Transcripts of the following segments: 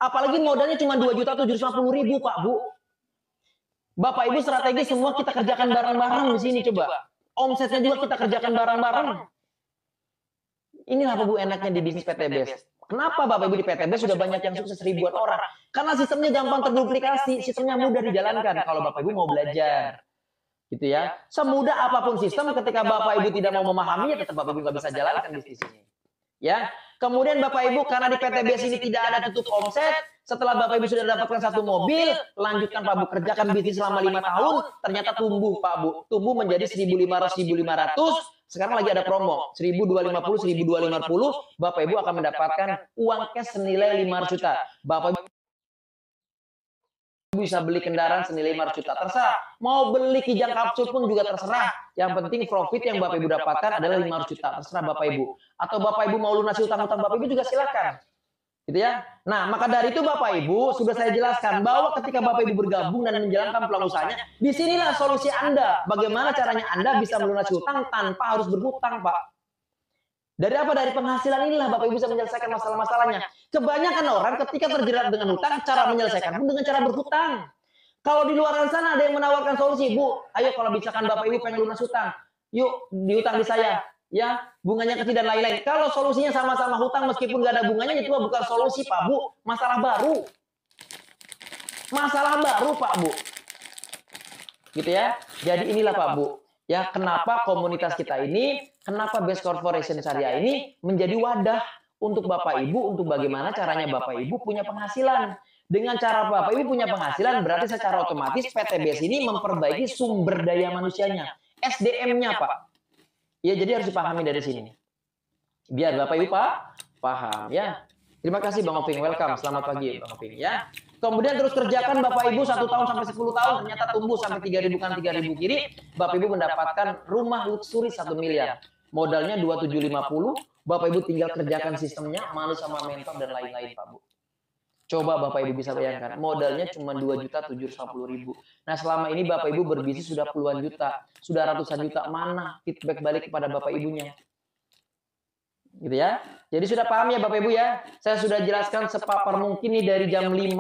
Apalagi modalnya cuma 2.750.000 Pak Bu. Bapak Ibu strategi semua kita kerjakan bareng-bareng di sini coba. Omsetnya juga kita kerjakan bareng-bareng. Inilah Bapak Ibu enaknya di bisnis PTBS. Kenapa Bapak Ibu di PTBS sudah banyak yang sukses ribuan orang? Karena sistemnya gampang terduplikasi, sistemnya mudah dijalankan kalau Bapak Ibu mau belajar. Gitu ya. Semudah apapun sistem, ketika Bapak Ibu tidak mau memahaminya, tetap Bapak Ibu nggak bisa jalankan bisnis ini. Ya. Kemudian Bapak Ibu karena di PTBS ini tidak ada tutup omset, setelah Bapak Ibu sudah dapatkan satu mobil, lanjutkan Pak Bu, kerjakan bisnis selama 5 tahun, ternyata tumbuh Pak Bu, tumbuh menjadi 1.500, 1.500, sekarang lagi ada promo, 1.250, 1.250, Bapak Ibu akan mendapatkan uang cash senilai 500 juta. Bapak Ibu bisa beli kendaraan senilai 500 juta, terserah. Mau beli kijang kapsul pun juga terserah. Yang penting profit yang Bapak Ibu dapatkan adalah 500 juta, terserah Bapak Ibu. Atau Bapak Ibu mau lunasi utang-utang Bapak Ibu juga silakan. Gitu ya. Nah, maka dari itu Bapak Ibu sudah saya jelaskan bahwa ketika Bapak Ibu bergabung dan menjalankan peluang usahanya, disinilah solusi Anda. Bagaimana caranya Anda bisa melunasi utang tanpa harus berhutang, Pak. Dari apa? Dari penghasilan inilah Bapak Ibu bisa menyelesaikan masalah-masalahnya. Kebanyakan orang ketika terjerat dengan hutang, cara menyelesaikan pun dengan cara berhutang. Kalau di luar sana ada yang menawarkan solusi, Bu, ayo kalau misalkan Bapak Ibu pengen lunas hutang, yuk diutang di saya, ya bunganya kecil dan lain-lain. Kalau solusinya sama-sama hutang meskipun nggak ada bunganya, itu bukan solusi Pak Bu, masalah baru. Masalah baru Pak Bu. Gitu ya. Jadi inilah Pak Bu. Ya, kenapa komunitas kita ini, kenapa Best Corporation Syariah ini menjadi wadah untuk Bapak Ibu, untuk bagaimana caranya Bapak Ibu punya penghasilan. Dengan cara Bapak Ibu punya penghasilan, berarti secara otomatis PTBS ini memperbaiki sumber daya manusianya, SDM-nya Pak. Ya, jadi harus dipahami dari sini. Biar Bapak Ibu paham ya. Terima kasih Bang Oping, welcome, selamat pagi Bang Oping ya. Kemudian terus kerjakan Bapak Ibu 1 tahun sampai 10 tahun, ternyata tumbuh sampai 3.000 kan 3.000 kiri, Bapak Ibu mendapatkan rumah luxury 1 miliar. Modalnya 2.750, Bapak Ibu tinggal kerjakan sistemnya, malu sama mentor dan lain-lain Pak Bu. Coba Bapak Ibu bisa bayangkan, modalnya cuma 2.750.000. Nah selama ini Bapak Ibu berbisnis sudah puluhan juta, sudah ratusan juta, mana feedback balik kepada Bapak Ibunya? Gitu ya. Jadi sudah paham ya Bapak Ibu ya. Saya sudah jelaskan sepapar mungkin nih dari jam 5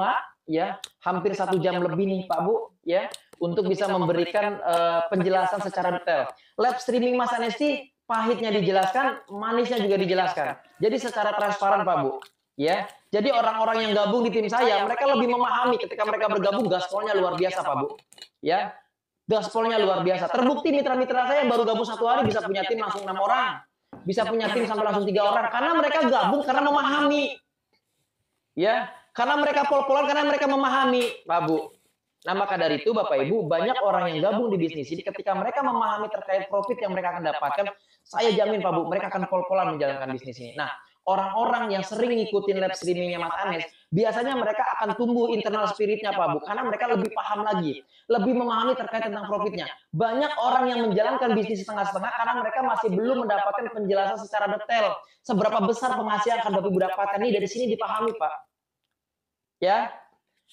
ya, hampir 1 jam lebih nih Pak Bu ya, untuk bisa memberikan penjelasan secara detail. Live streaming Mas Anesti pahitnya dijelaskan, manisnya juga dijelaskan. Jadi secara transparan Pak Bu ya. Jadi orang-orang yang gabung di tim saya, mereka lebih memahami ketika mereka bergabung, gaspolnya luar biasa Pak Bu. Ya. Gaspolnya luar biasa. Terbukti mitra-mitra saya yang baru gabung 1 hari bisa punya tim langsung 6 orang. Bisa punya tim sampai langsung 3 orang karena mereka gabung karena memahami ya, karena mereka pol-polan karena mereka memahami Pak Bu. Nah maka dari itu Bapak Ibu, banyak orang yang gabung di bisnis ini ketika mereka memahami terkait profit yang mereka akan dapatkan, saya jamin Pak Bu, mereka akan pol-polan menjalankan bisnis ini. Nah orang-orang yang sering ngikutin live streamingnya Mas Anes, biasanya mereka akan tumbuh internal spiritnya Pak Bu, karena mereka lebih paham lagi, lebih memahami terkait tentang profitnya. Banyak orang yang menjalankan bisnis setengah-setengah karena mereka masih belum mendapatkan penjelasan secara detail. Seberapa besar penghasilan akan Bapak Ibu dapatkan ini dari sini dipahami Pak. Ya,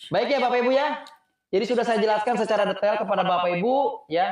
baik ya Bapak Ibu ya. Jadi sudah saya jelaskan secara detail kepada Bapak Ibu ya.